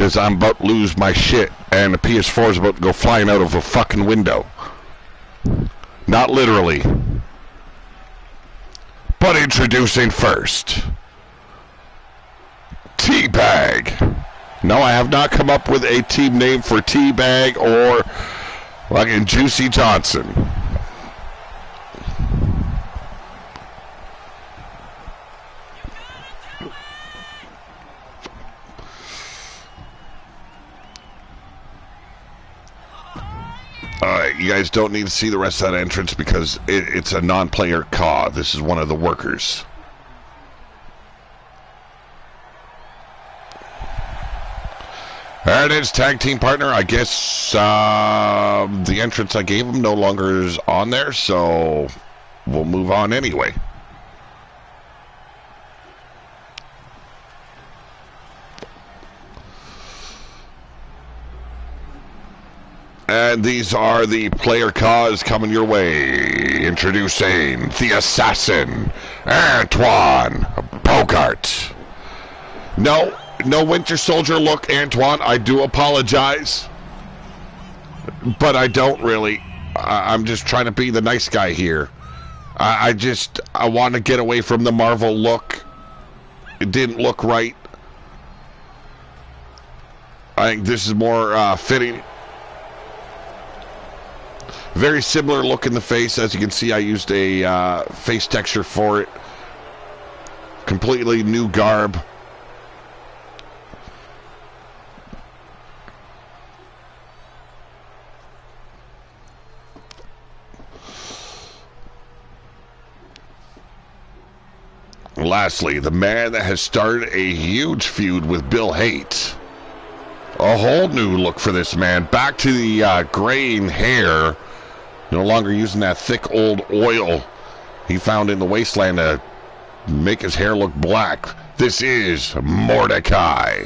is I'm about to lose my shit, and the PS4 is about to go flying out of a fucking window. Not literally. But introducing first, Teabag. No, I have not come up with a team name for Teabag or fucking Juicy Johnson. Alright, you guys don't need to see the rest of that entrance because it's a non-player CAW. This is one of the workers. And his tag team partner, I guess the entrance I gave him no longer is on there, so we'll move on anyway. And these are the player CAWs coming your way. Introducing the assassin, Antoine Bogart. No Winter Soldier look, Antoine. I do apologize. But I don't really. I'm just trying to be the nice guy here. I want to get away from the Marvel look. It didn't look right. I think this is more fitting. Very similar look in the face. As you can see, I used a face texture for it. Completely new garb. Lastly, the man that has started a huge feud with Bill Haight. A whole new look for this man. Back to the graying hair. No longer using that thick old oil he found in the wasteland to make his hair look black. This is Mordecai.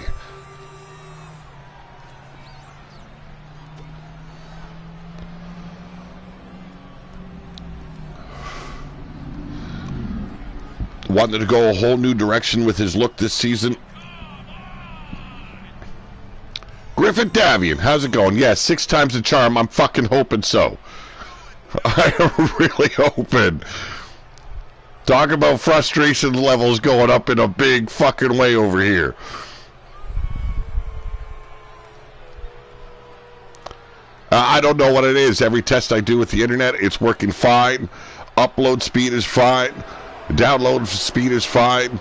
Wanted to go a whole new direction with his look this season. Griffin Davian, how's it going? Yeah, 6 times the charm. I'm fucking hoping so. I'm really hoping. Talk about frustration levels going up in a big fucking way over here. I don't know what it is. Every test I do with the internet, it's working fine. Upload speed is fine. Download speed is fine.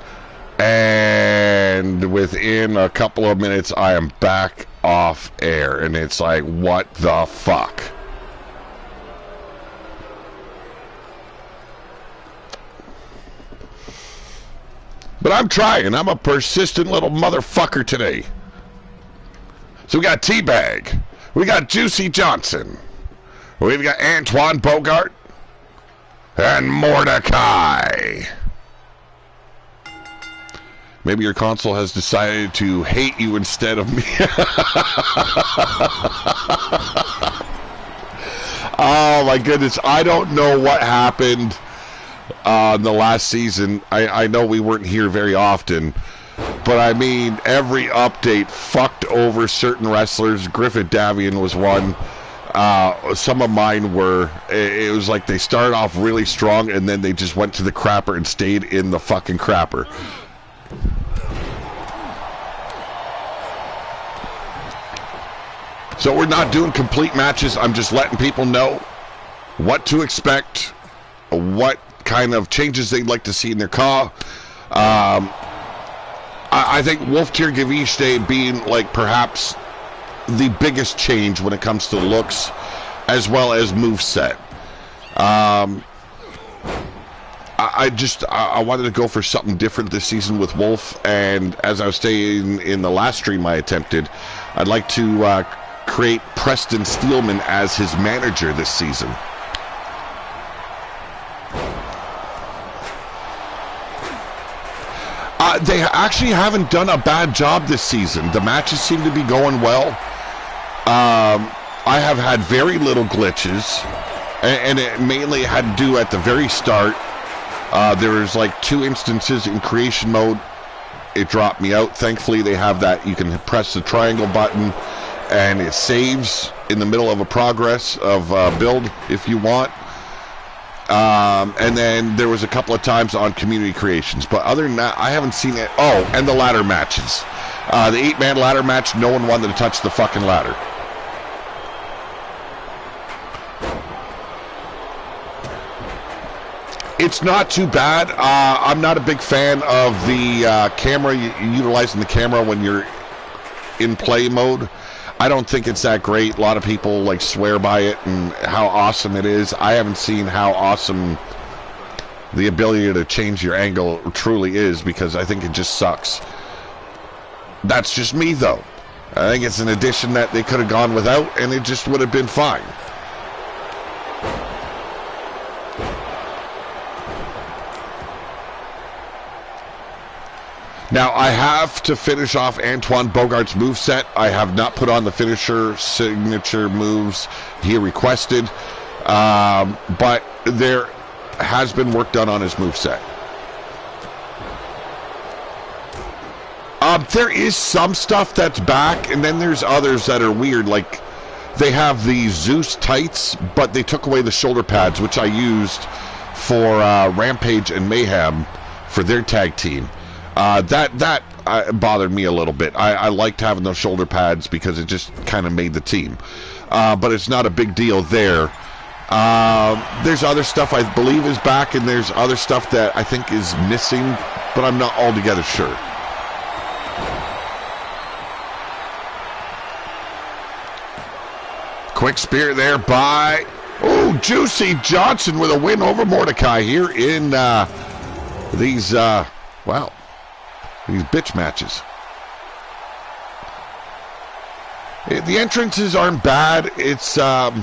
And within a couple of minutes, I am back off air. And it's like, what the fuck? But I'm trying. I'm a persistent little motherfucker today. So we got Teabag. We got Juicy Johnson. We've got Antoine Bogart. And Mordecai. Maybe your console has decided to hate you instead of me. Oh my goodness. I don't know what happened the last season. I know we weren't here very often, but I mean, every update fucked over certain wrestlers. Griffin Davian was one. Some of mine were, it was like they started off really strong and then they just went to the crapper and stayed in the fucking crapper. So we're not doing complete matches. I'm just letting people know what to expect, what kind of changes they'd like to see in their CAW. I think Wolf Tier Gaviste being like perhaps the biggest change when it comes to looks as well as moveset. I wanted to go for something different this season with Wolf, and as I was saying in the last stream I attempted, I'd like to create Preston Steelman as his manager this season. They actually haven't done a bad job this season. The matches seem to be going well. I have had very little glitches, and it mainly had to do at the very start. There was like 2 instances in creation mode it dropped me out. Thankfully, they have that. You can press the triangle button, and it saves in the middle of a progress of build if you want. And then there was a couple of times on community creations. But other than that, I haven't seen it. Oh, and the ladder matches. The 8-man ladder match, no one wanted to touch the fucking ladder. It's not too bad. I'm not a big fan of the camera, utilizing the camera when you're in play mode. I don't think it's that great. A lot of people like swear by it and how awesome it is. I haven't seen how awesome the ability to change your angle truly is, because I think it just sucks. That's just me, though. I think it's an addition that they could have gone without, and it just would have been fine. Now, I have to finish off Antoine Bogart's moveset. I have not put on the finisher signature moves he requested, but there has been work done on his moveset. There is some stuff that's back, and then there's others that are weird. Like, they have the Zeus tights, but they took away the shoulder pads, which I used for Rampage and Mayhem for their tag team. That bothered me a little bit. I liked having those shoulder pads because it just kind of made the team. But it's not a big deal there. There's other stuff I believe is back, and there's other stuff that I think is missing, but I'm not altogether sure. Quick spear there by, Juicy Johnson with a win over Mordecai here in these bitch matches. The entrances aren't bad. It's, well,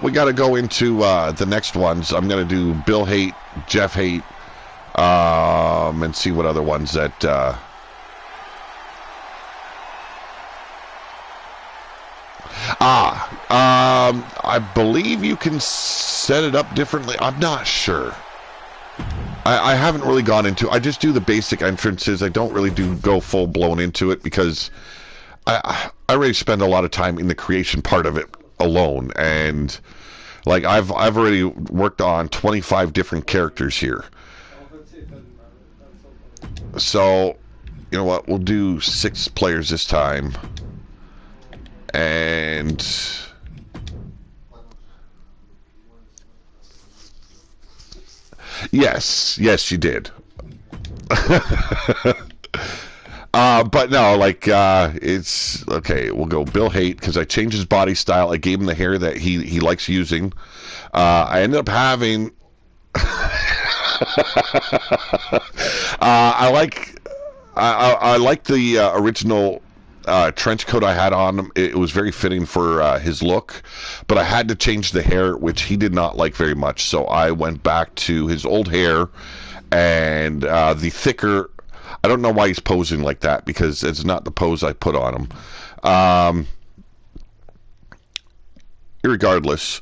we got to go into the next ones. I'm going to do Bill Hate, Jeff Hate, and see what other ones that... I believe you can set it up differently. I'm not sure. I haven't really gone into it. I just do the basic entrances. I don't really go full blown into it because I already spend a lot of time in the creation part of it alone, and like I've already worked on 25 different characters here. So, you know what? We'll do 6 players this time. And yes, you did. But no, like it's okay. We'll go Bill Hate because I changed his body style. I gave him the hair that he likes using. I ended up having. I like the original. Trench coat I had on him. It was very fitting for his look, but I had to change the hair, which he did not like very much, so I went back to his old hair and the thicker. I don't know why he's posing like that, because it's not the pose I put on him. Irregardless,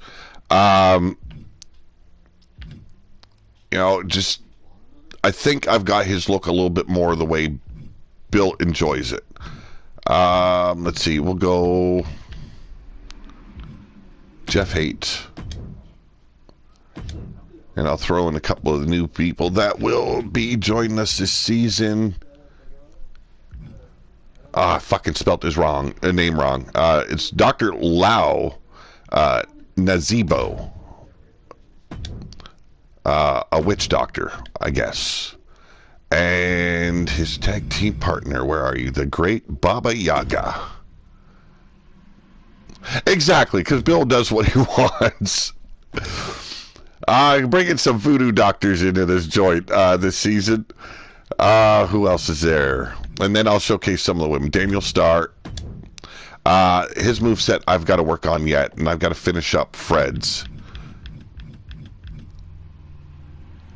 just I think I've got his look a little bit more the way Bill enjoys it. Let's see, we'll go Jeff Hate. And I'll throw in a couple of the new people that will be joining us this season. I fucking spelt his name wrong. It's Dr. Lau Nazibo. A witch doctor, I guess. And his tag team partner, where are you? The great Baba Yaga. Exactly, because Bill does what he wants. Bringing some voodoo doctors into this joint this season. Who else is there? And then I'll showcase some of the women. Daniel Starr. His moveset I've got to work on yet, and I've got to finish up Fred's.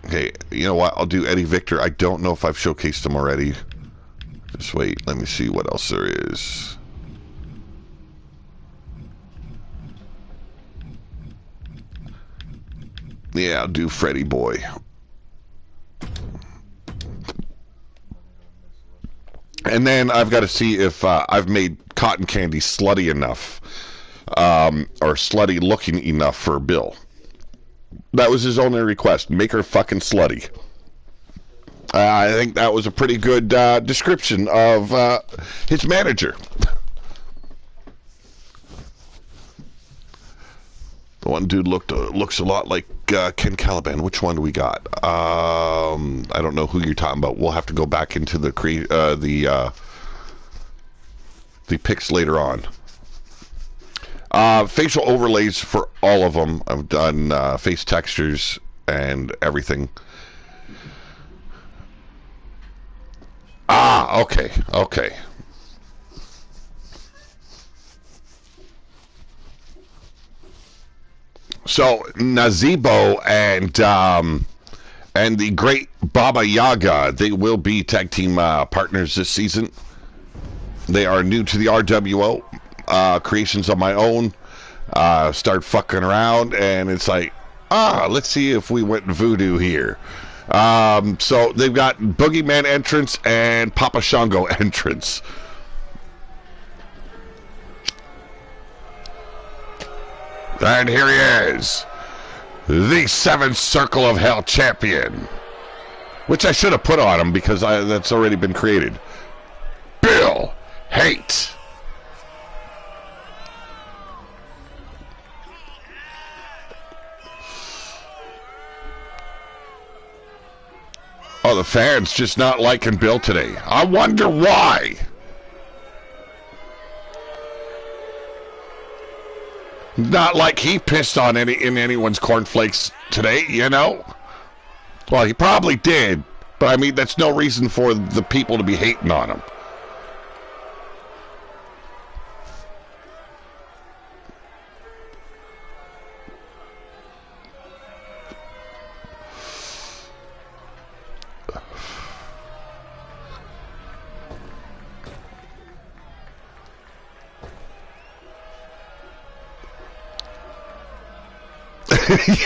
Okay, you know what? I'll do Eddie Victor. I don't know if I've showcased him already. Just wait. Let me see what else there is. Yeah, I'll do Freddy Boy. And then I've got to see if I've made Cotton Candy slutty enough, or slutty looking enough for Bill. That was his only request. Make her fucking slutty. I think that was a pretty good description of his manager. The one dude looks a lot like Ken Caliban. Which one do we got? I don't know who you're talking about. We'll have to go back into the pics later on. Facial overlays for all of them. I've done face textures and everything. Ah, okay. So Nazebo and the great Baba Yaga, they will be tag team partners this season. They are new to the RWO. Creations of my own. Start fucking around, and it's like, let's see if we went voodoo here. So they've got Boogeyman entrance and Papa Shango entrance. And here he is, the Seventh Circle of Hell champion, which I should have put on him because that's already been created. Bill Hate. Oh, the fans just not liking Bill today. I wonder why. Not like he pissed on anyone's cornflakes today, you know? Well, he probably did, but I mean, that's no reason for the people to be hating on him.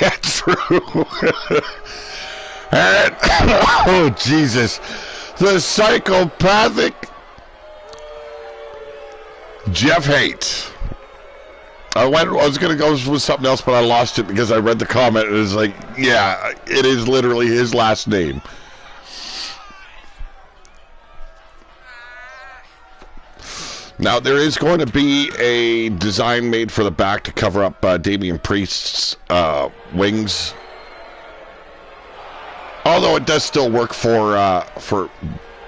Yeah, true. And, oh, Jesus. The psychopathic Jeff Hate. I was going to go with something else, but I lost it because I read the comment and it was like, yeah, it is literally his last name. Now, there is going to be a design made for the back to cover up Damian Priest's wings. Although it does still work for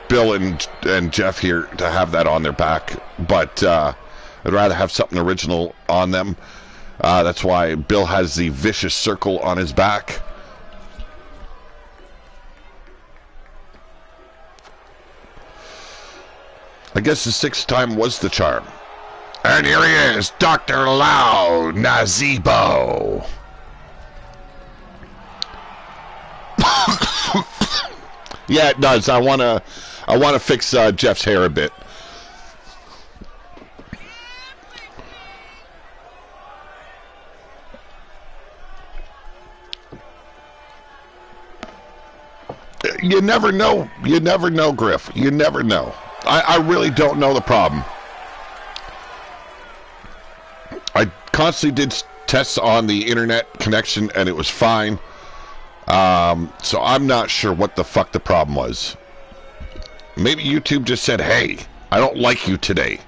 Bill and Jeff here to have that on their back. But I'd rather have something original on them. That's why Bill has the vicious circle on his back. I guess the sixth time was the charm. And here he is, Dr. Lau Nazebo. Yeah, it does. I wanna fix Jeff's hair a bit. You never know. You never know, Griff. You never know. I really don't know the problem. I constantly did tests on the internet connection and it was fine. So I'm not sure what the fuck the problem was. Maybe YouTube just said, hey, I don't like you today.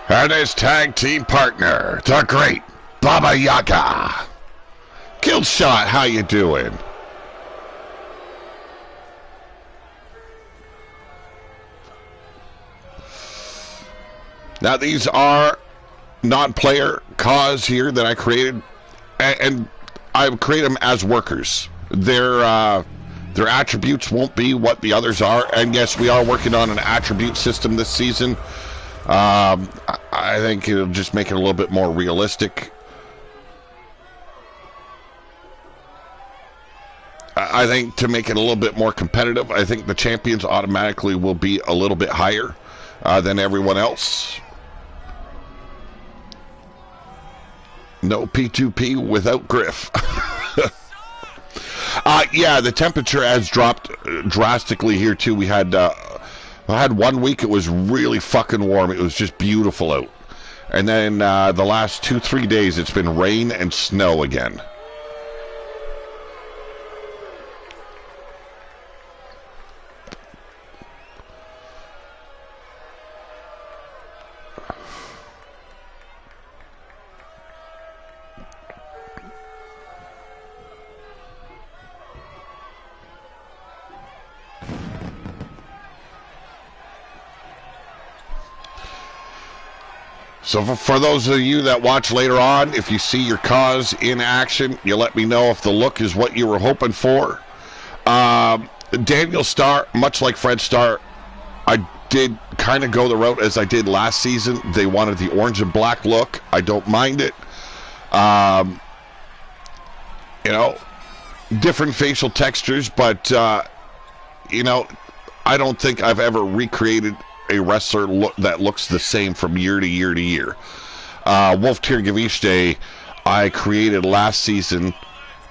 And his tag team partner, the great Baba Yaga. Killshot, how you doing? Now these are non-player cause here that I created, and I create them as workers. Their attributes won't be what the others are, and yes, we are working on an attribute system this season. I think it'll just make it a little bit more realistic. I think to make it a little bit more competitive, I think the champions automatically will be a little bit higher than everyone else. No P2P without Griff. Yeah, the temperature has dropped drastically here too. We had I had 1 week it was really fucking warm. It was just beautiful out. And then the last 2-3 days it's been rain and snow again. So for those of you that watch later on, if you see your cause in action, you let me know if the look is what you were hoping for. Daniel Starr, much like Fred Starr, I did kind of go the route as I did last season. They wanted the orange and black look. I don't mind it. You know, different facial textures, but, you know, I don't think I've ever recreated a wrestler look that looks the same from year to year to year. Wolf Tirgavishte, I created last season,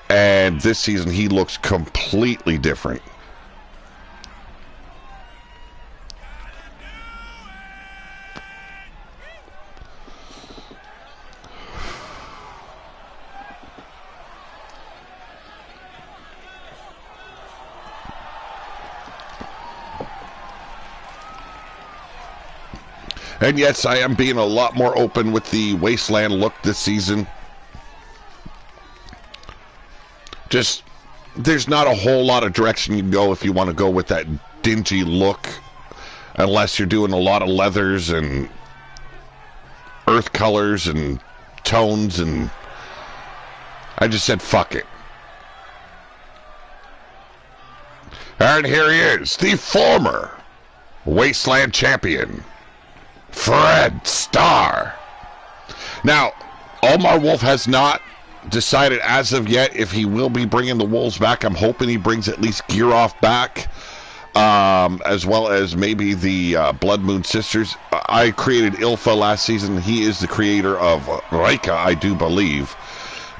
and this season he looks completely different. And yes, I am being a lot more open with the Wasteland look this season. Just, there's not a whole lot of direction you can go if you want to go with that dingy look. Unless you're doing a lot of leathers and earth colors and tones, and I just said fuck it. And here he is, the former Wasteland champion, Fred Starr. Now, Omar Wolf has not decided as of yet if he will be bringing the Wolves back. I'm hoping he brings at least Gear Off back, as well as maybe the Blood Moon Sisters. I created Ilfa last season. He is the creator of Reika, I do believe.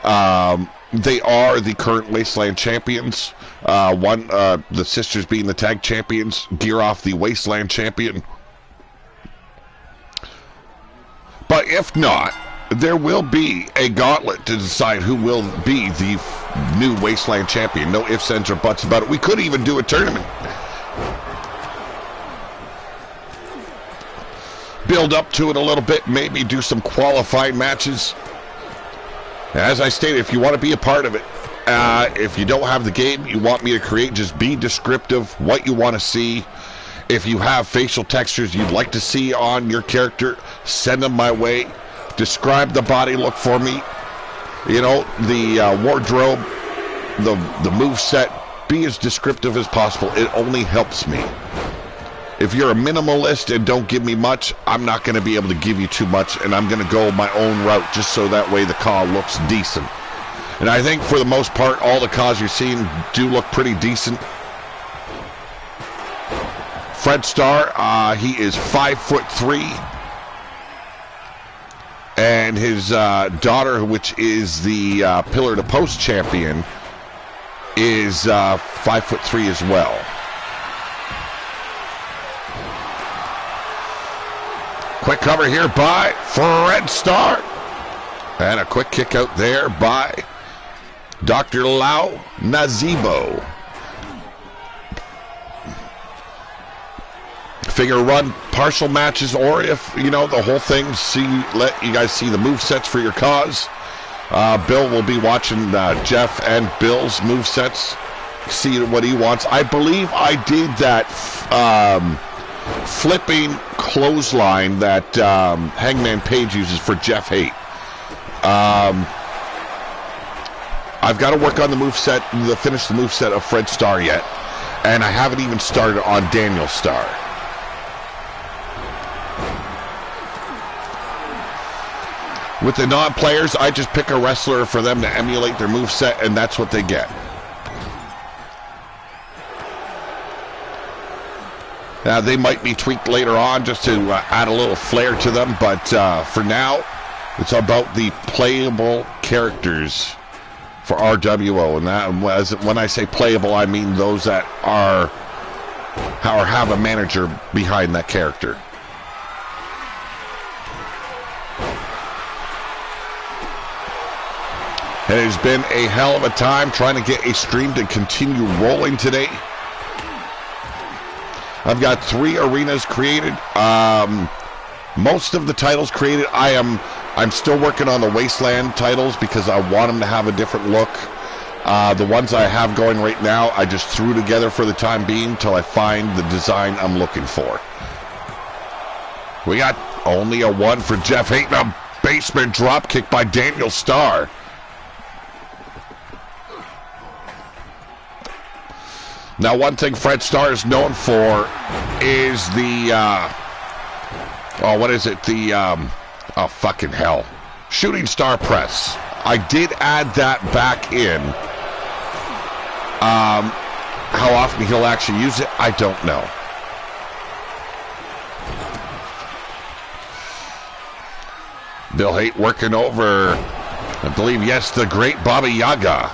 They are the current Wasteland champions. The sisters being the tag champions, Gear Off the Wasteland champion. But if not, there will be a gauntlet to decide who will be the new Wasteland champion. No ifs, ands, or buts about it. We could even do a tournament. Build up to it a little bit, maybe do some qualifying matches. As I stated, if you want to be a part of it, if you don't have the game you want me to create, just be descriptive, what you want to see. If you have facial textures you'd like to see on your character, send them my way. Describe the body look for me. You know, the wardrobe, the moveset. Be as descriptive as possible. It only helps me. If you're a minimalist and don't give me much, I'm not going to be able to give you too much, and I'm going to go my own route just so that way the car looks decent. And I think for the most part, all the cars you're seeing do look pretty decent. Fred Starr, he is 5'3", and his daughter, which is the Pillar to Post champion, is 5'3" as well. Quick cover here by Fred Starr, and a quick kick out there by Dr. Lau Nazibo. Figure run partial matches, or if you know the whole thing, let you guys see the move sets for your cause. Bill will be watching Jeff and Bill's move sets, see what he wants. I believe I did that flipping clothesline that Hangman Page uses for Jeff Haight. I've got to work on the move set, finish the move set of Fred Starr yet, and I haven't even started on Daniel Starr. With the non-players, I just pick a wrestler for them to emulate their moveset, and that's what they get. Now, they might be tweaked later on just to add a little flair to them, but for now, it's about the playable characters for RWO. And that, when I say playable, I mean those that are or have a manager behind that character. It has been a hell of a time trying to get a stream to continue rolling today. I've got 3 arenas created. Most of the titles created. I'm still working on the Wasteland titles because I want them to have a different look. The ones I have going right now, I just threw together for the time being until I find the design I'm looking for. We got only a 1 for Jeff Haight, and a basement drop kick by Daniel Starr. Now, one thing Fred Starr is known for is the, what is it? The, oh, fucking hell. Shooting star press. I did add that back in. How often he'll actually use it, I don't know. Bill Haight working over, I believe, yes, the great Baba Yaga.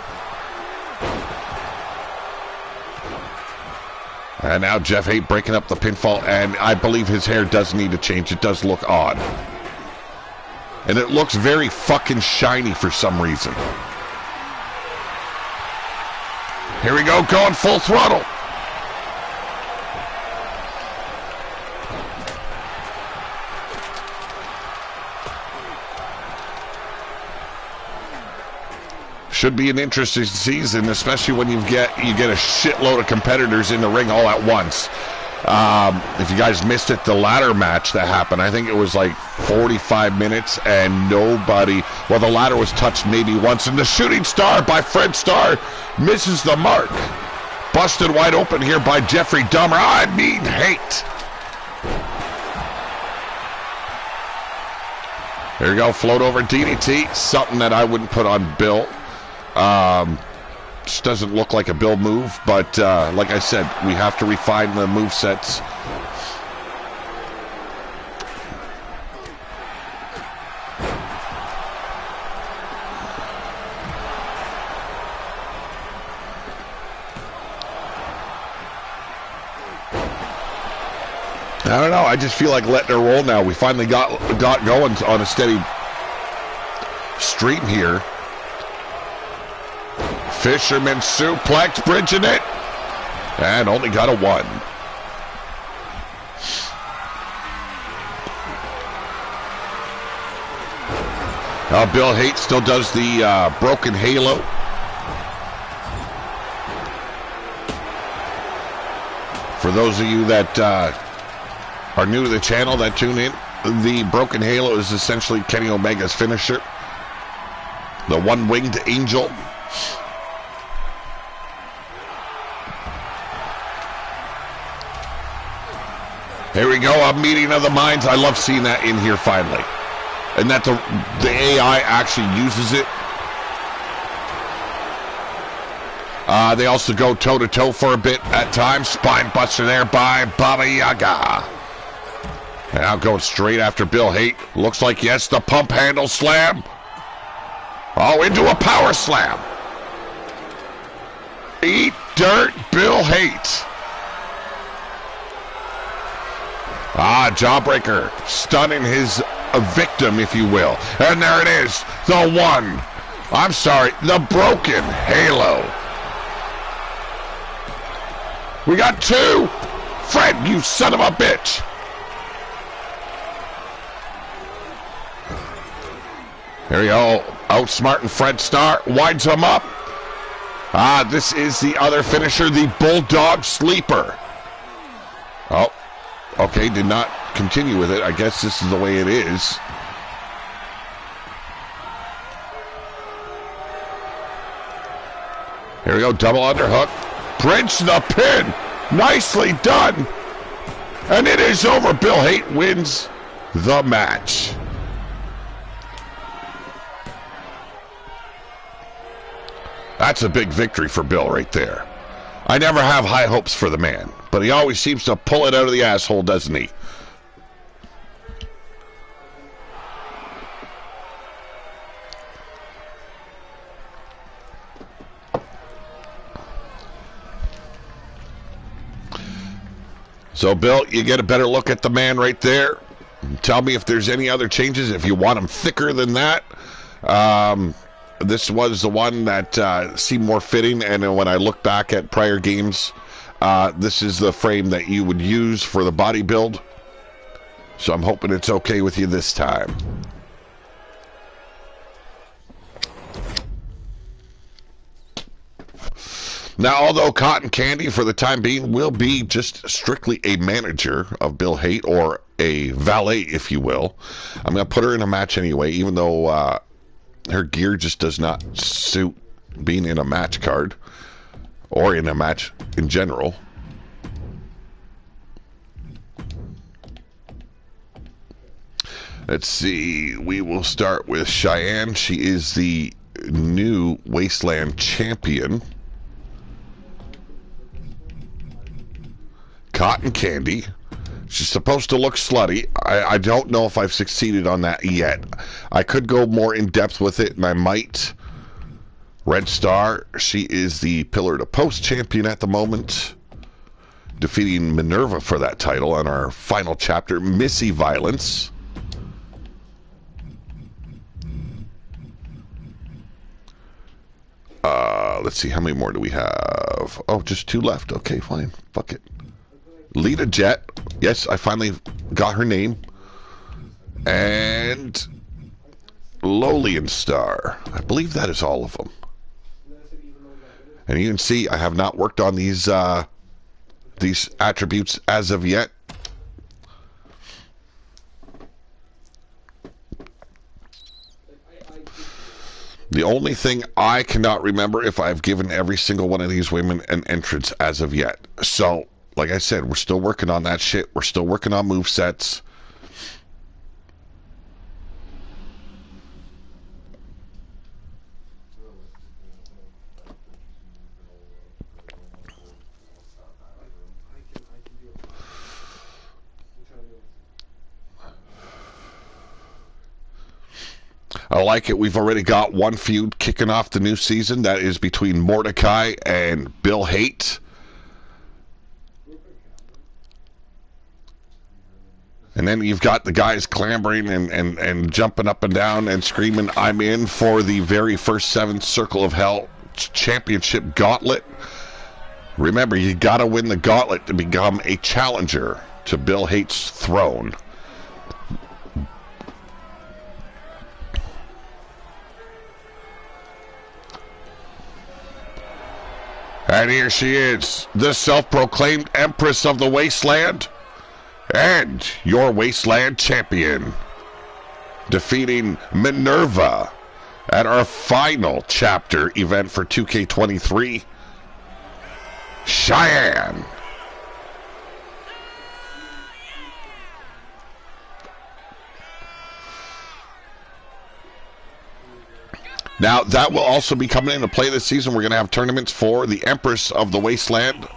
And now Jeff Haight breaking up the pinfall, and I believe his hair does need to change. It does look odd. And it looks very fucking shiny for some reason. Here we go, going full throttle. Should be an interesting season, especially when you get a shitload of competitors in the ring all at once. If you guys missed it, the ladder match that happened, I think it was like 45 minutes and nobody, well, the ladder was touched maybe once, and the shooting star by Fred Starr misses the mark. Busted wide open here by Jeffrey Dahmer. I mean, Haight. There you go, float over DDT, something that I wouldn't put on Bill. Just doesn't look like a Bill move, but like I said, we have to refine the move sets. I don't know, I just feel like letting her roll now. We finally got going on a steady stream here. Fisherman suplex, bridging it, and only got a 1. Bill Haight still does the broken halo. For those of you that are new to the channel that tune in, the broken halo is essentially Kenny Omega's finisher. The one-winged angel. Here we go, a meeting of the minds. I love seeing that in here finally. And that the AI actually uses it. They also go toe-to-toe for a bit at times. Spine buster there by Baba Yaga. And now going straight after Bill Haight. Looks like, yes, the pump handle slam. Oh, into a power slam. Eat dirt, Bill Haight. Jawbreaker, stunning his victim, if you will. And there it is, the broken halo. We got 2. Fred, you son of a bitch. Here we go, outsmarting Fred Starr, winds him up. This is the other finisher, the Bulldog Sleeper. Oh. Okay, did not continue with it. I guess this is the way it is. Here we go, double underhook. Bridge the pin. Nicely done. And it is over. Bill Haight wins the match. That's a big victory for Bill right there. I never have high hopes for the man, but he always seems to pull it out of the asshole, doesn't he? So, Bill, you get a better look at the man right there. Tell me if there's any other changes, if you want him thicker than that. This was the one that seemed more fitting, and when I look back at prior games, this is the frame that you would use for the body build. So I'm hoping it's okay with you this time. Now, although Cotton Candy, for the time being, will be just strictly a manager of Bill Haight, or a valet, if you will, I'm going to put her in a match anyway, even though her gear just does not suit being in a match card, or in a match in general. Let's see, we will start with Cheyenne. She is the new Wasteland champion. Cotton Candy. She's supposed to look slutty. I don't know if I've succeeded on that yet. I could go more in depth with it, and I might. Red Star. She is the Pillar to Post champion at the moment, defeating Minerva for that title on our final chapter. Missy Violence. Let's see, how many more do we have? Oh, just 2 left. Okay, fine. Fuck it. Lita Jet. Yes, I finally got her name. And Lolian Star. I believe that is all of them. And you can see I have not worked on these attributes as of yet. The only thing I cannot remember if I've given every single one of these women an entrance as of yet. So, like I said, we're still working on that shit. We're still working on movesets. I like it. We've already got one feud kicking off the new season. That is between Mordecai and Bill Haight. And then you've got the guys clambering and jumping up and down and screaming, I'm in for the very first 7th Circle of Hell Championship Gauntlet. Remember, you got to win the gauntlet to become a challenger to Bill Haight's throne. And here she is, the self-proclaimed Empress of the Wasteland, and your Wasteland champion, defeating Minerva at our final chapter event for 2K23, Cheyenne. Now, that will also be coming into play this season. We're going to have tournaments for the Empress of the Wasteland,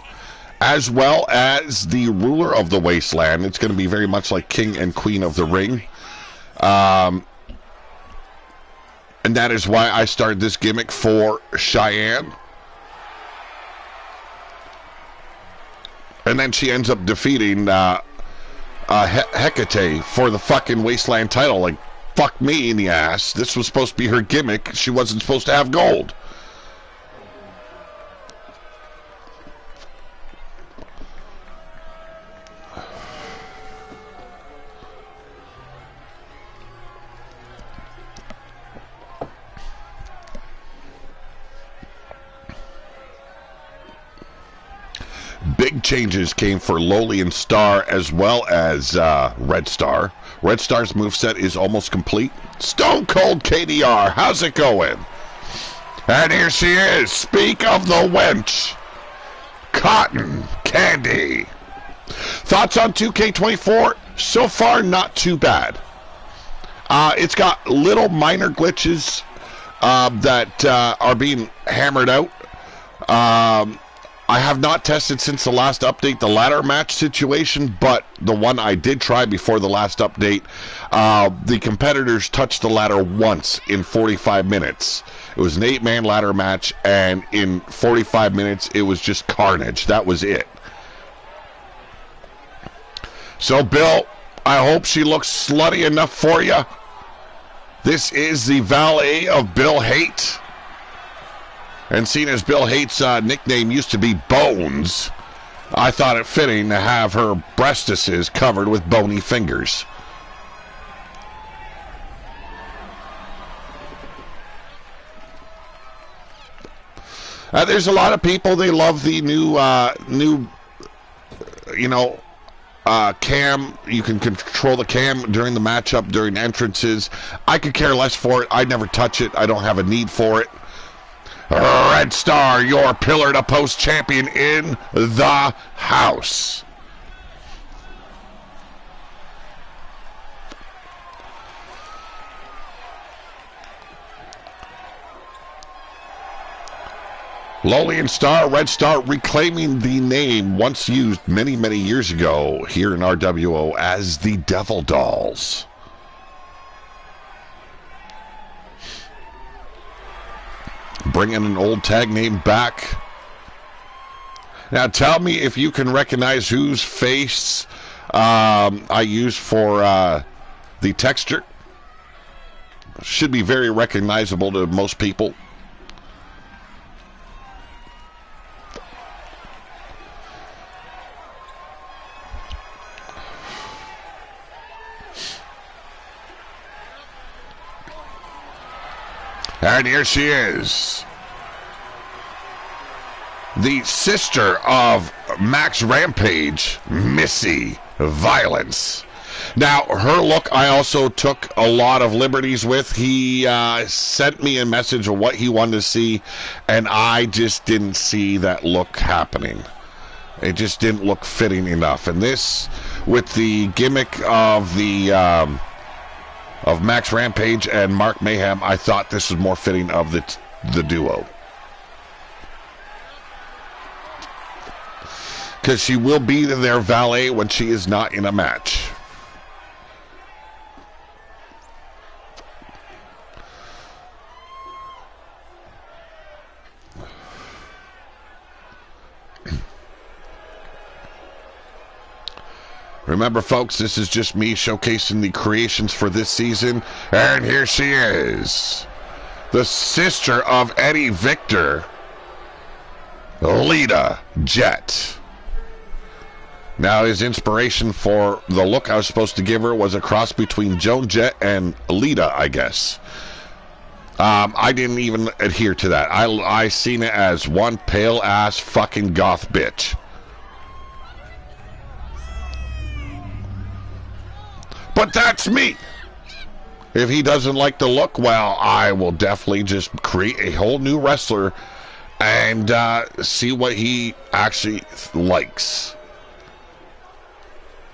as well as the Ruler of the Wasteland. It's going to be very much like King and Queen of the Ring. And that is why I started this gimmick for Cheyenne. And then she ends up defeating Hecate for the fucking Wasteland title. Like, fuck me in the ass. This was supposed to be her gimmick. She wasn't supposed to have gold. Big changes came for Lolian Star as well as Red Star. Red Star's moveset is almost complete. Stone Cold KDR, how's it going? And here she is. Speak of the wench, Cotton Candy. Thoughts on 2K24? So far, not too bad. It's got little minor glitches that are being hammered out. I have not tested since the last update the ladder match situation, but the one I did try before the last update, the competitors touched the ladder once in 45 minutes. It was an 8-man ladder match, and in 45 minutes, it was just carnage. That was it. So, Bill, I hope she looks slutty enough for you. This is the valet of Bill Haight. And seeing as Bill Haight's nickname used to be Bones, I thought it fitting to have her breastises covered with bony fingers. There's a lot of people, they love the new cam. You can control the cam during the matchup, during entrances. I could care less for it. I never touch it. I don't have a need for it. Red Star, your pillar to post champion in the house. Lolian Star, Red Star reclaiming the name once used many, many years ago here in RWO as the Devil Dolls. Bringing an old tag name back. Now tell me if you can recognize whose face I use for the texture. Should be very recognizable to most people. And here she is. The sister of Max Rampage, Missy Violence. Now, her look I also took a lot of liberties with. He sent me a message of what he wanted to see, and I just didn't see that look happening. It just didn't look fitting enough. And this, with the gimmick of the... of Max Rampage and Mark Mayhem, I thought this was more fitting of the duo. Because she will be their valet when she is not in a match. Remember, folks, this is just me showcasing the creations for this season. And here she is. The sister of Eddie Victor, Lita Jet. Now, his inspiration for the look I was supposed to give her was a cross between Joan Jett and Lita, I guess. I didn't even adhere to that. I seen it as one pale-ass fucking goth bitch. But that's me. If he doesn't like the look, well, I will definitely just create a whole new wrestler and see what he actually likes.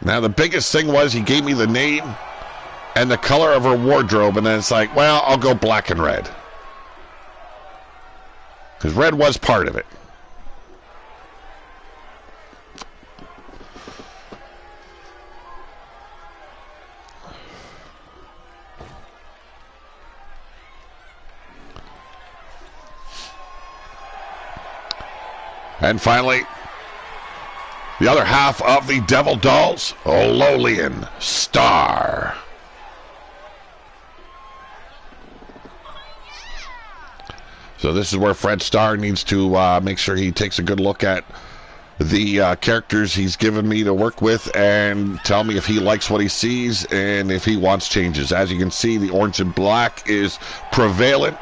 Now, the biggest thing was he gave me the name and the color of her wardrobe, and then it's like, well, I'll go black and red. Because red was part of it. And finally, the other half of the Devil Dolls, Lolian Star. So this is where Fred Starr needs to make sure he takes a good look at the characters he's given me to work with and tell me if he likes what he sees and if he wants changes. As you can see, the orange and black is prevalent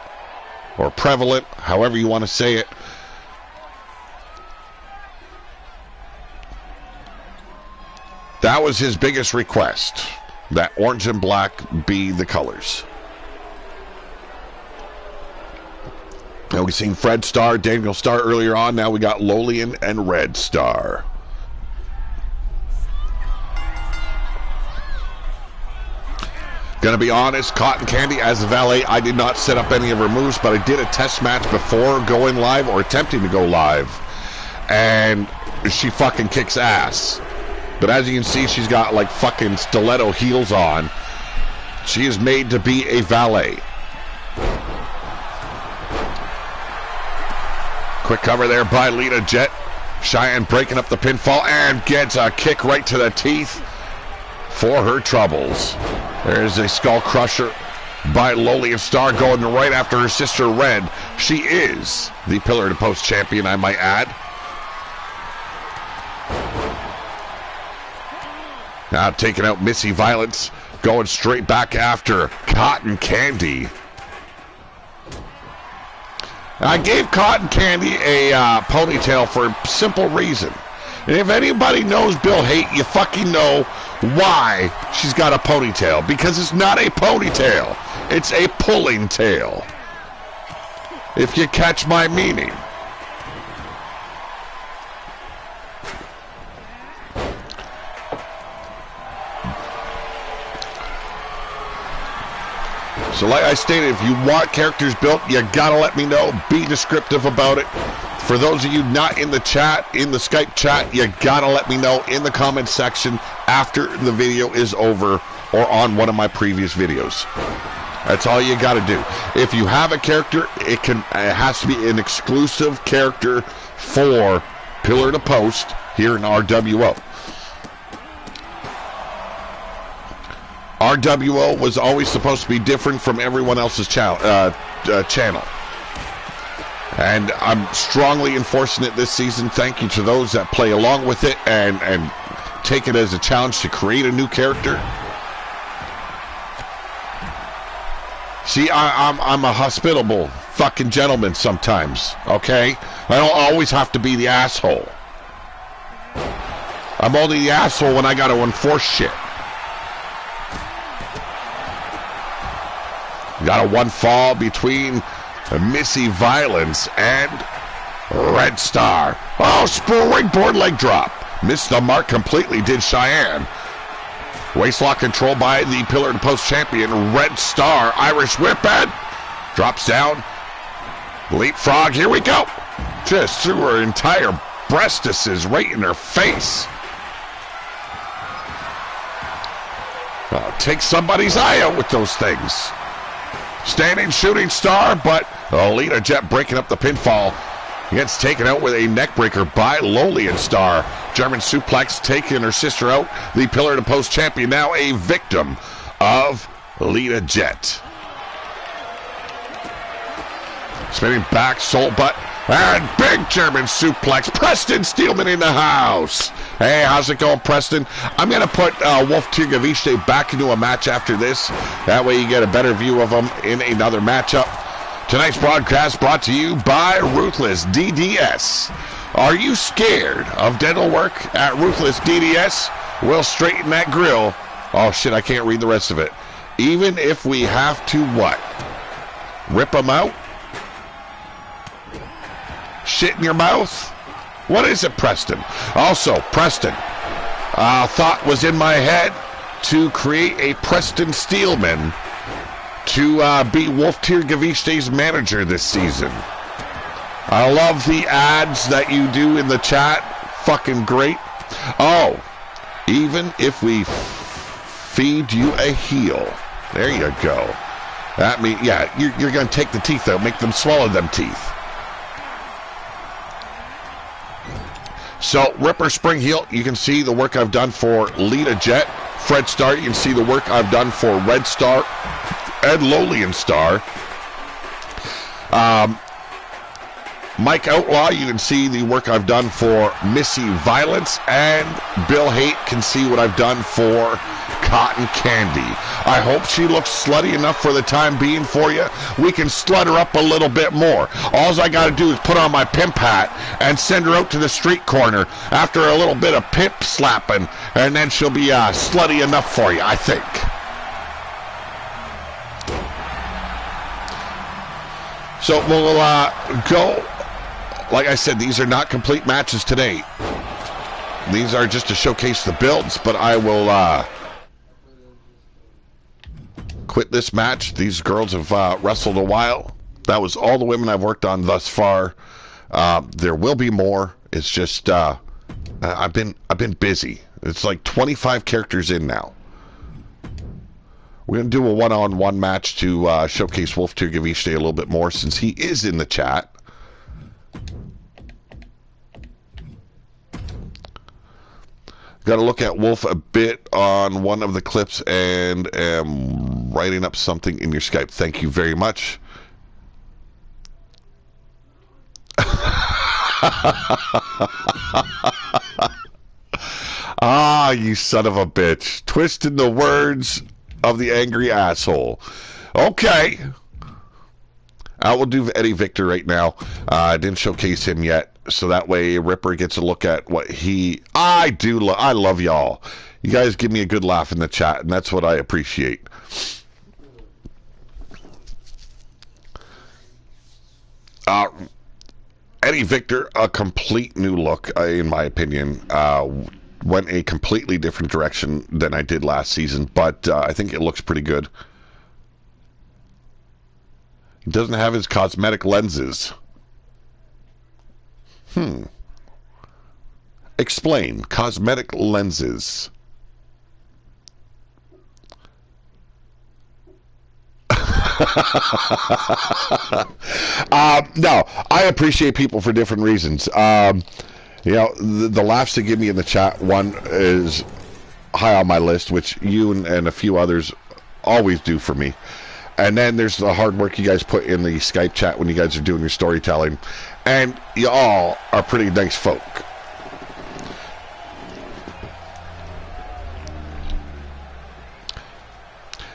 or prevalent, however you want to say it. That was his biggest request, that orange and black be the colors. Now we've seen Fred Starr, Daniel Starr earlier on. Now we got Lolian and Red Star. Gonna be honest, Cotton Candy as a valet, I did not set up any of her moves, but I did a test match before going live or attempting to go live. and she fucking kicks ass. But as you can see, she's got like fucking stiletto heels on. She is made to be a valet. Quick cover there by Lita Jet. Cheyenne breaking up the pinfall and gets a kick right to the teeth for her troubles. There's a skull crusher by Lolian Star going right after her sister Red. She is the Pillar to Post champion, I might add. Now taking out Missy Violence, going straight back after Cotton Candy. I gave Cotton Candy a ponytail for a simple reason. And if anybody knows Bill Haight, you fucking know why she's got a ponytail. Because it's not a ponytail. It's a pulling tail. If you catch my meaning. So like I stated, if you want characters built, you gotta let me know. Be descriptive about it. For those of you not in the chat, in the Skype chat, you gotta let me know in the comment section after the video is over or on one of my previous videos. That's all you gotta do. If you have a character, it has to be an exclusive character for Pillar to Post here in RWO. RWO was always supposed to be different from everyone else's channel. And I'm strongly enforcing it this season. Thank you to those that play along with it and take it as a challenge to create a new character. See, I'm a hospitable fucking gentleman sometimes, okay? I don't always have to be the asshole. I'm only the asshole when I got to enforce shit. Got a one fall between Missy Violence and Red Star. Oh, springboard leg drop. Missed the mark completely, did Cheyenne. Waistlock control by the Pillar to Post champion, Red Star. Irish whip and drops down. Leapfrog, here we go. Just threw her entire breastises right in her face. Take somebody's eye out with those things. Standing shooting star, but Lita Jet breaking up the pinfall. Gets taken out with a neckbreaker by Lolian Star. German suplex taking her sister out. The Pillar to Post champion now a victim of Lita Jet. Spinning back, soul butt, and big German suplex. Preston Steelman in the house. Hey, how's it going, Preston? I'm going to put Wolf Tirgaviche back into a match after this. That way you get a better view of him in another matchup. Tonight's broadcast brought to you by Ruthless DDS. Are you scared of dental work at Ruthless DDS? We'll straighten that grill. Oh, shit, I can't read the rest of it. Even if we have to what? Rip them out? Shit in your mouth? What is it, Preston? Also, Preston, thought was in my head to create a Preston Steelman to be Wolf Tirgaviche's manager this season. I love the ads that you do in the chat. Fucking great. Oh, even if we feed you a heel. There you go. That means, yeah, you're going to take the teeth out, make them swallow them teeth. So, Ripper Spring Heel, you can see the work I've done for Lita Jet. Fred Star, you can see the work I've done for Red Star and Lolian Star. Mike Outlaw, you can see the work I've done for Missy Violence, and Bill Haight can see what I've done for Cotton Candy. I hope she looks slutty enough for the time being for you. We can slut her up a little bit more. All I got to do is put on my pimp hat and send her out to the street corner after a little bit of pimp slapping, and then she'll be slutty enough for you, I think. So we'll go. Like I said, these are not complete matches today. These are just to showcase the builds, but I will quit this match. These girls have wrestled a while. That was all the women I've worked on thus far. There will be more. It's just I've been busy. It's like 25 characters in now. We're gonna do a one-on-one match to showcase Wolf Tirgavishte a little bit more since he is in the chat. Got to look at Wolf a bit on one of the clips and am writing up something in your Skype. Thank you very much. Ah, you son of a bitch. Twisting the words of the angry asshole. Okay. We'll do Eddie Victor right now. I didn't showcase him yet, so that way Ripper gets a look at what he... I love y'all. You guys give me a good laugh in the chat, and that's what I appreciate. Eddie Victor, a complete new look, in my opinion. Went a completely different direction than I did last season, but I think it looks pretty good. He doesn't have his cosmetic lenses. Explain. Cosmetic lenses. No, I appreciate people for different reasons. You know, the laughs they give me in the chat, one is high on my list, which you and a few others always do for me. And then there's the hard work you guys put in the Skype chat when you guys are doing your storytelling. And you all are pretty nice folk.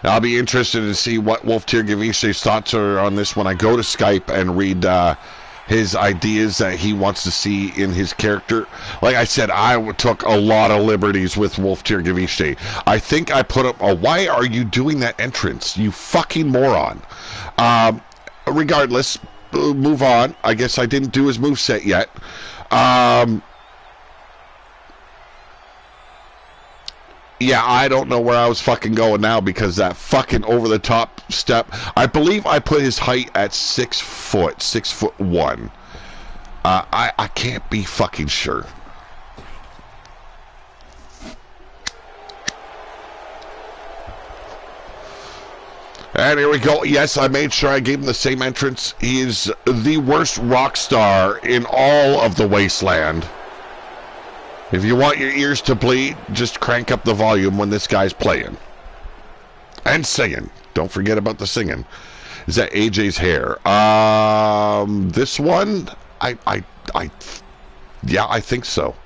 I'll be interested to see what Wolf Tirgavish's thoughts are on this when I go to Skype and read his ideas that he wants to see in his character. Like I said, I took a lot of liberties with Wolf Tirgavishte. I think I put up a "why are you doing that entrance, you fucking moron." Regardless, move on. I guess I didn't do his moveset yet. Yeah, I don't know where I was fucking going now because that fucking over-the-top step. I believe I put his height at 6 foot, 6'1". I can't be fucking sure. And here we go. Yes, I made sure I gave him the same entrance. He is the worst rock star in all of the wasteland. If you want your ears to bleed, just crank up the volume when this guy's playing. And singing. Don't forget about the singing. Is that AJ's hair? This one? Yeah, I think so.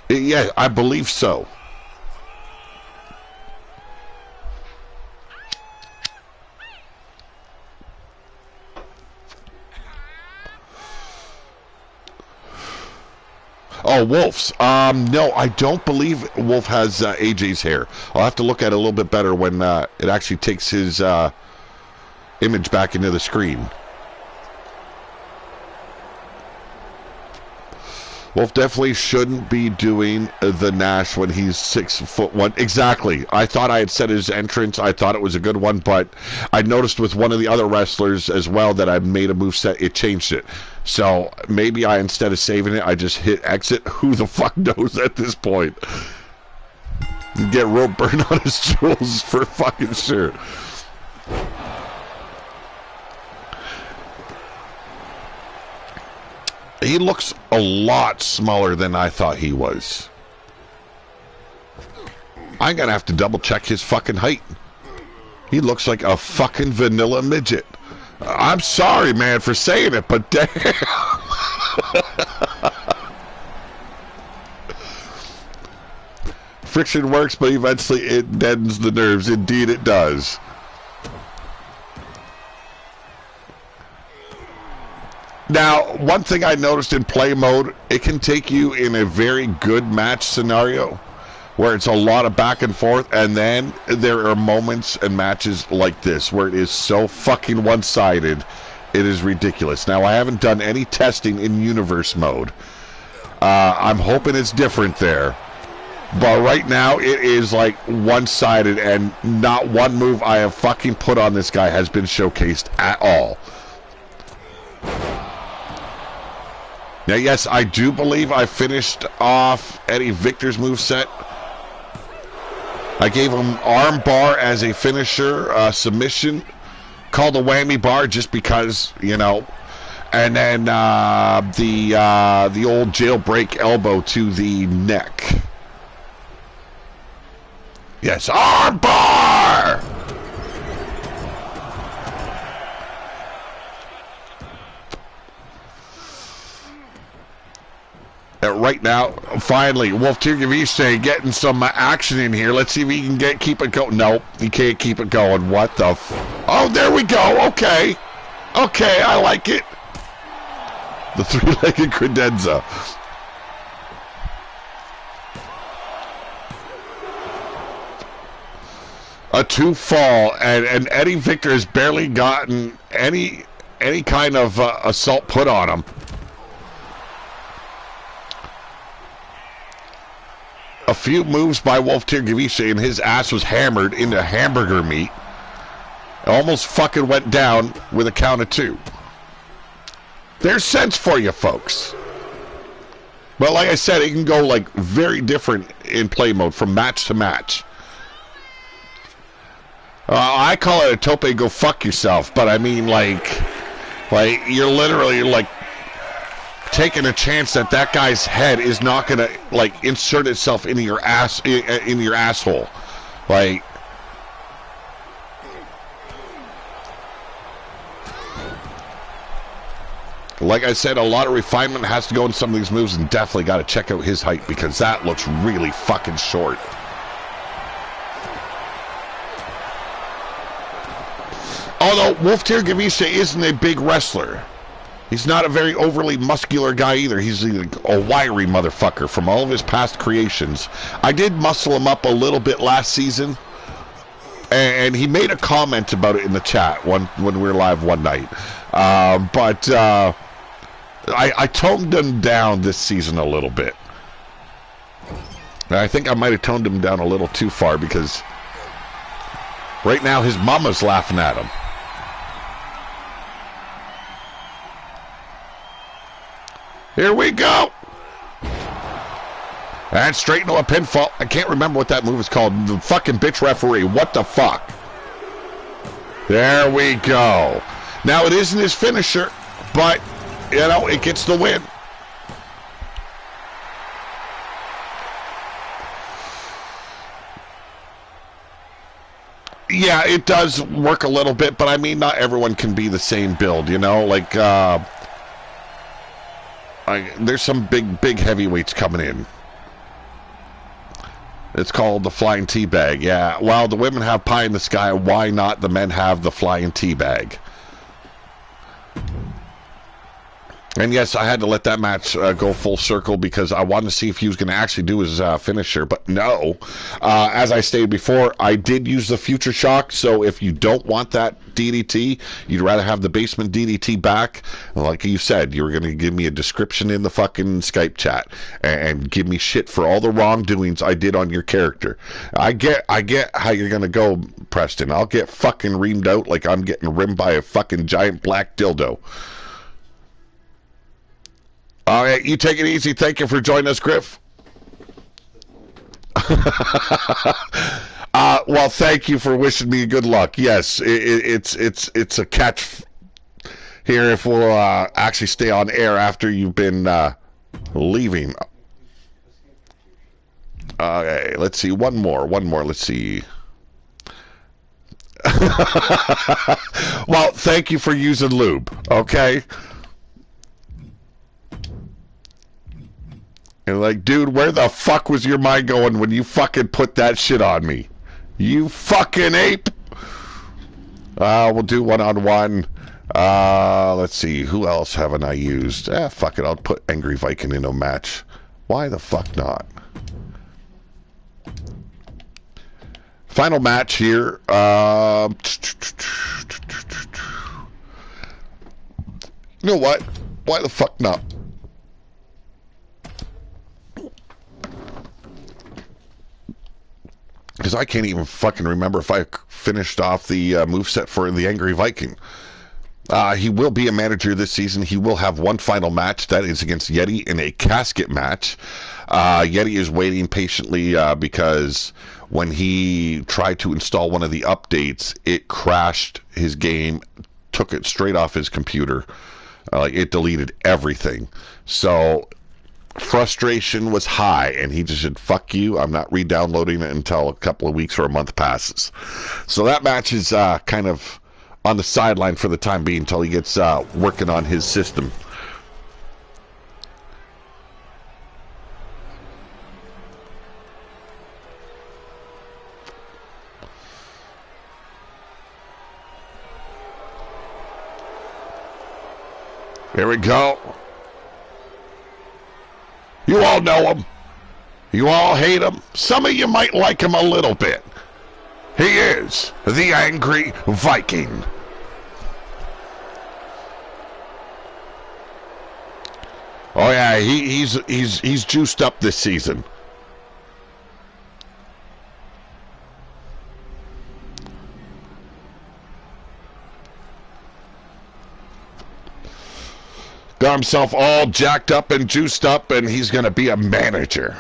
Yeah, I believe so. Oh, Wolf's. No, I don't believe Wolf has AJ's hair. I'll have to look at it a little bit better when it actually takes his image back into the screen. Wolf definitely shouldn't be doing the Nash when he's 6'1". Exactly. I thought I had said his entrance. I thought it was a good one, but I noticed with one of the other wrestlers as well that I made a moveset. It changed it. So maybe instead of saving it, I just hit exit. Who the fuck knows at this point? Get rope burn on his jewels for fucking sure. He looks a lot smaller than I thought he was. I'm gonna have to double check his fucking height. He looks like a fucking vanilla midget. I'm sorry, man, for saying it, but damn. Friction works, but eventually it deadens the nerves. Indeed it does. Now, one thing I noticed in play mode, it can take you in a very good match scenario where it's a lot of back and forth, and then there are moments and matches like this where it is so fucking one-sided, it is ridiculous. Now, I haven't done any testing in universe mode. I'm hoping it's different there. But right now, it is like one-sided, and not one move I have fucking put on this guy has been showcased at all. Now, yes, I do believe I finished off Eddie Victor's moveset. I gave him arm bar as a finisher, submission, called a whammy bar just because, you know, and then the old jailbreak elbow to the neck. Yes, arm bar! Right now, finally, Wolf Tirgavise getting some action in here. Let's see if he can keep it going. Nope, he can't keep it going. What the Oh, there we go. Okay. Okay, I like it. The three-legged credenza. A two fall, and Eddie Victor has barely gotten any kind of assault put on him. A few moves by Wolf Tirgavise and his ass was hammered into hamburger meat. Almost fucking went down with a count of 2. There's sense for you folks. But like I said, it can go like very different in play mode from match to match. I call it a tope go fuck yourself, but I mean like you're literally like taking a chance that that guy's head is not gonna like insert itself into your ass in your asshole, like I said, a lot of refinement has to go in some of these moves, and definitely got to check out his height because that looks really fucking short. Although Wolf Tirgavise isn't a big wrestler. He's not a very overly muscular guy either. He's a wiry motherfucker from all of his past creations. I did muscle him up a little bit last season, and he made a comment about it in the chat when we were live one night. But I toned him down this season a little bit. And I think I might have toned him down a little too far because right now his mama's laughing at him. Here we go. And straight into a pinfall. I can't remember what that move is called. The fucking bitch referee. What the fuck? There we go. Now, it isn't his finisher, but, you know, it gets the win. Yeah, it does work a little bit, but I mean, not everyone can be the same build, you know? Like, there's some big heavyweights coming in. It's called the flying tea bag. Yeah, while the women have pie in the sky, why not the men have the flying tea bag? And yes, I had to let that match go full circle because I wanted to see if he was going to actually do his finisher, but no. As I stated before, I did use the Future Shock, so if you don't want that DDT, you'd rather have the basement DDT back, like you said, you were going to give me a description in the fucking Skype chat and give me shit for all the wrongdoings I did on your character. I get how you're going to go, Preston. I'll get fucking reamed out like I'm getting rimmed by a fucking giant black dildo. All right, you take it easy. Thank you for joining us, Griff. Well, thank you for wishing me good luck. Yes, it's a catch here if we'll actually stay on air after you've been leaving. Okay, let's see. One more. Let's see. Well, thank you for using lube. Okay. And like, dude, where the fuck was your mind going when you fucking put that shit on me? You fucking ape! We'll do one-on-one. Let's see, who else haven't I used? Fuck it, I'll put Angry Viking in a match. Why the fuck not? Final match here. You know what? Why the fuck not? Because I can't even fucking remember if I finished off the moveset for the Angry Viking. He will be a manager this season. He will have one final match. That is against Yeti in a casket match. Yeti is waiting patiently because when he tried to install one of the updates, it crashed his game, took it straight off his computer. It deleted everything. So frustration was high, and he just said, fuck you, I'm not re-downloading it until a couple of weeks or a month passes. So that match is kind of on the sideline for the time being until he gets working on his system. Here we go. You all know him. You all hate him. Some of you might like him a little bit. He is the Angry Viking. Oh yeah, he's juiced up this season. Got himself all jacked up and juiced up, and he's going to be a manager.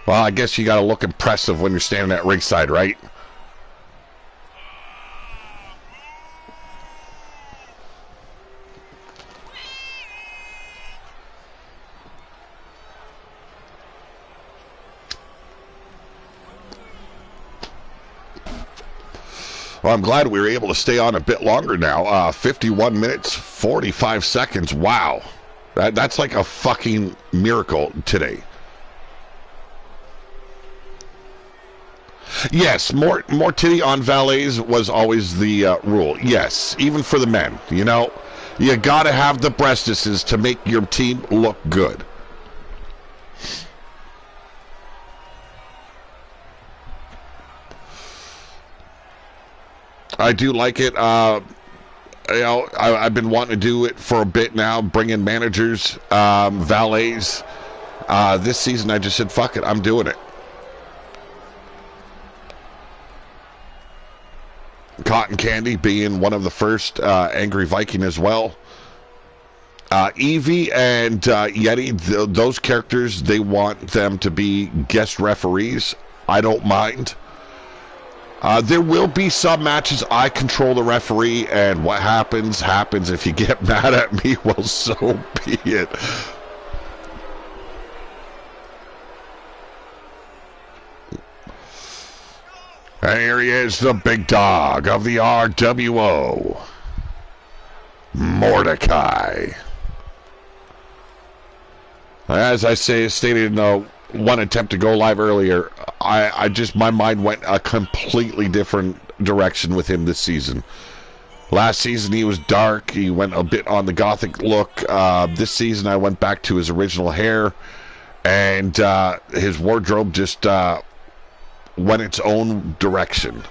Well, I guess you got to look impressive when you're standing at ringside, right? Well, I'm glad we were able to stay on a bit longer now. 51 minutes, 45 seconds. Wow. That's like a fucking miracle today. Yes, more titty on valets was always the rule. Yes, even for the men. You know, you got to have the breastises to make your team look good. I do like it. You know, I've been wanting to do it for a bit now, bring in managers, valets. This season, I just said, fuck it, I'm doing it. Cotton Candy being one of the first Angry Viking as well. Evie and Yeti, those characters, they want them to be guest referees. I don't mind. There will be some matches I control the referee, and what happens, happens. If you get mad at me, well, so be it. And here he is, the big dog of the RWO, Mordecai. As I stated in the one attempt to go live earlier, I just, my mind went a completely different direction with him this season. Last season he was dark, he went a bit on the gothic look. This season I went back to his original hair, and his wardrobe just went its own direction.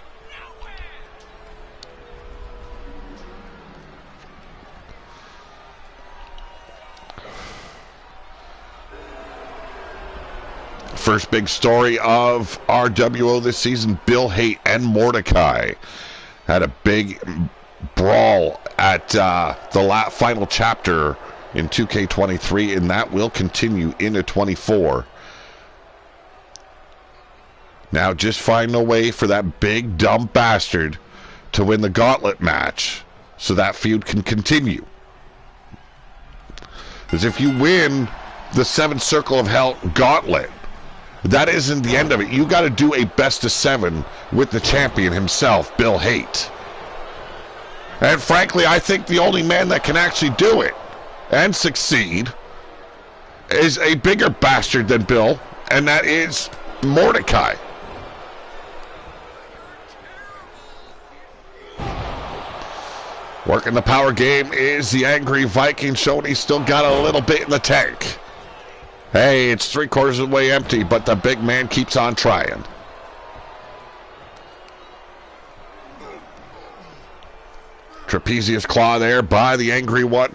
First big story of RWO this season, Bill Haight and Mordecai had a big brawl at the final chapter in 2K23, and that will continue into 24. Now just find a way for that big dumb bastard to win the gauntlet match so that feud can continue. Because if you win the 7 Circle of Hell gauntlet, that isn't the end of it. You got to do a best of 7 with the champion himself, Bill Haight. And frankly, I think the only man that can actually do it and succeed is a bigger bastard than Bill, and that is Mordecai. Working the power game is the Angry Viking, showing he's still got a little bit in the tank. Hey, it's 3/4 of the way empty, but the big man keeps on trying. Trapezius claw there by the Angry One.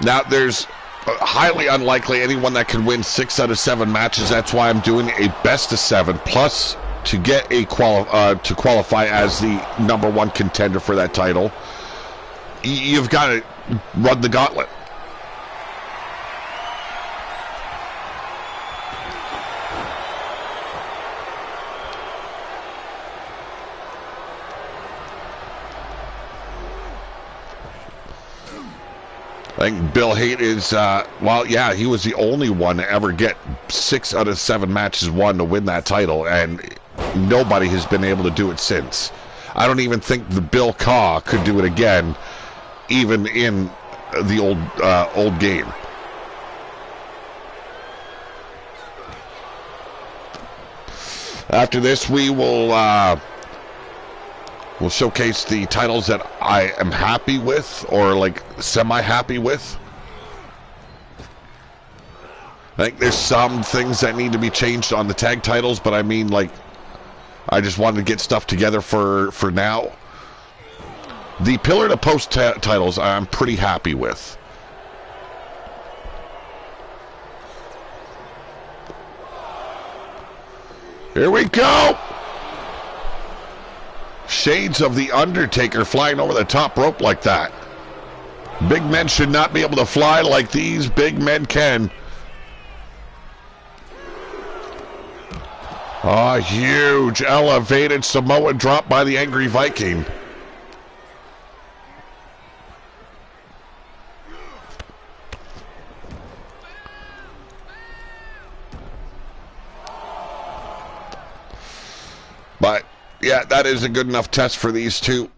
Now, there's highly unlikely anyone that can win 6 out of 7 matches. That's why I'm doing a best of 7 plus to get a to qualify as the #1 contender for that title. You've got to run the gauntlet. I think Bill Haight is, well, yeah, he was the only one to ever get 6 out of 7 matches won to win that title, and nobody has been able to do it since. I don't even think the Bill Caw could do it again, even in the old game. After this, we will we'll showcase the titles that I am happy with, or like semi-happy with. I think there's some things that need to be changed on the tag titles, but I mean, like, I just wanted to get stuff together for now. The pillar to post titles I'm pretty happy with. Here we go! Shades of the Undertaker flying over the top rope like that. Big men should not be able to fly like these big men can. Ah, huge elevated Samoan drop by the Angry Viking. But yeah, that is a good enough test for these two.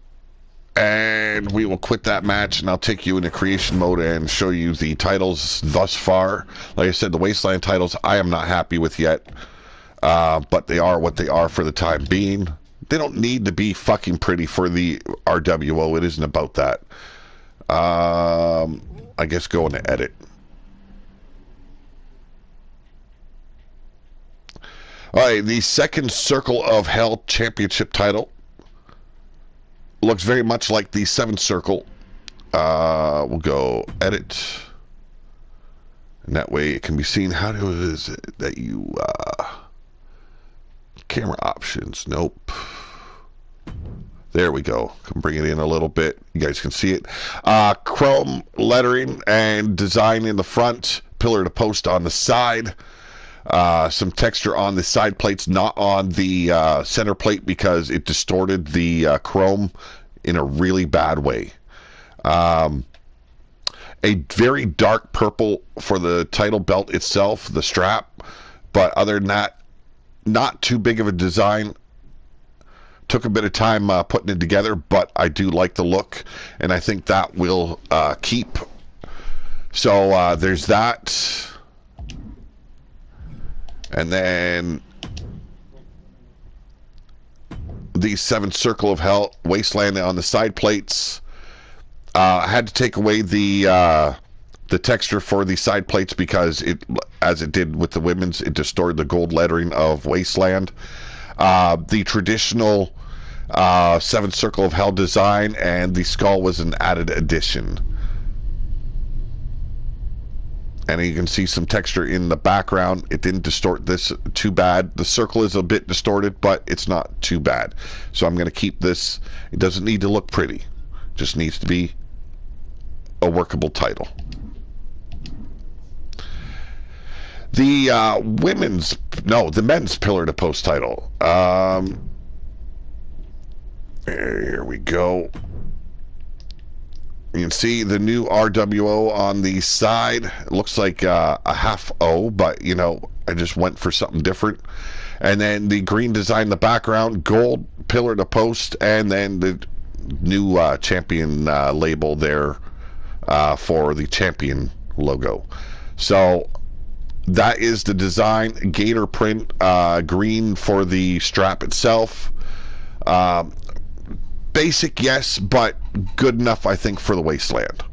And we will quit that match, and I'll take you into creation mode and show you the titles thus far. Like I said, the Wasteland titles I am not happy with yet. But they are what they are for the time being. They don't need to be fucking pretty for the RWO. It isn't about that. I guess go into edit. Alright, the second Circle of Hell Championship title looks very much like the 7th Circle. We'll go edit. And that way it can be seen. How is it that you... camera options. Nope. There we go. Can bring it in a little bit. You guys can see it. Chrome lettering and design in the front. Pillar to post on the side. Some texture on the side plates, not on the center plate because it distorted the chrome in a really bad way. A very dark purple for the title belt itself, the strap. But other than that, not too big of a design. Took a bit of time putting it together, but I do like the look, and I think that will keep. So there's that. And then the 7th Circle of Hell Wasteland on the side plates. I had to take away the texture for the side plates because it, as it did with the women's, it distorted the gold lettering of Wasteland. The traditional 7th Circle of Hell design and the skull was an added addition. And you can see some texture in the background. It didn't distort this too bad. The circle is a bit distorted, but it's not too bad. So I'm going to keep this. It doesn't need to look pretty. It just needs to be a workable title. The the men's pillar to post title. Here we go. You can see the new RWO on the side. It looks like a half O, but you know, I just went for something different. And then the green design in the background, gold pillar to post, and then the new champion label there for the champion logo. So that is the design. Gator print, green for the strap itself. Basic, yes, but good enough, I think, for the Wasteland.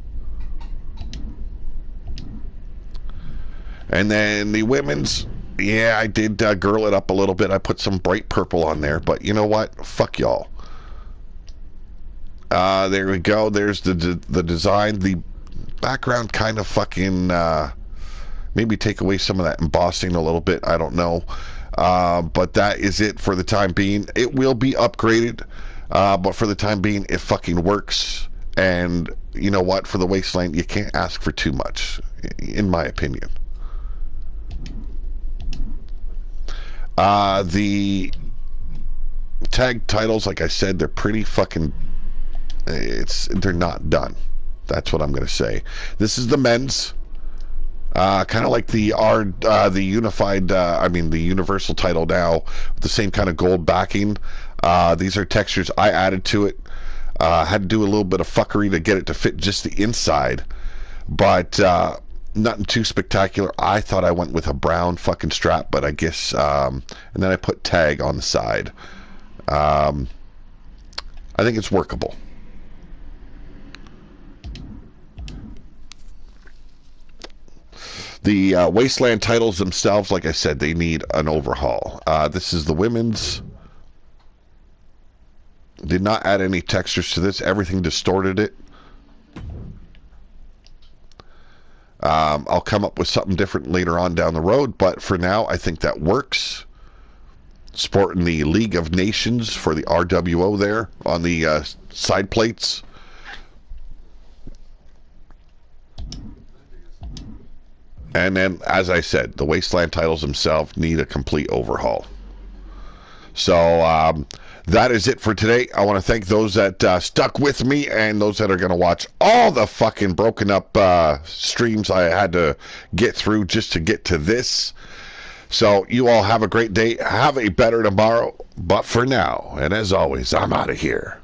And then the women's, yeah, I did girl it up a little bit. I put some bright purple on there, but you know what? Fuck y'all. There we go. There's the design. background kind of fucking maybe take away some of that embossing a little bit. I don't know. But that is it for the time being. It will be upgraded, but for the time being, it fucking works. And you know what? For the Wasteland, you can't ask for too much, in my opinion. The tag titles, like I said, they're pretty fucking... they're not done. That's what I'm going to say. This is the men's. Kind of like the unified, the universal title now, with the same kind of gold backing. These are textures I added to it. Had to do a little bit of fuckery to get it to fit just the inside, but nothing too spectacular. I thought I went with a brown fucking strap, but I guess, and then I put tag on the side. I think it's workable. The Wasteland titles themselves, like I said, they need an overhaul. This is the women's. Did not add any textures to this. Everything distorted it. I'll come up with something different later on down the road, but for now, I think that works. Sporting the League of Nations for the RWO there on the side plates. And then, as I said, the Wasteland titles themselves need a complete overhaul. So, that is it for today. I want to thank those that stuck with me and those that are going to watch all the fucking broken up streams I had to get through just to get to this. So, you all have a great day. Have a better tomorrow. But for now, and as always, I'm out of here.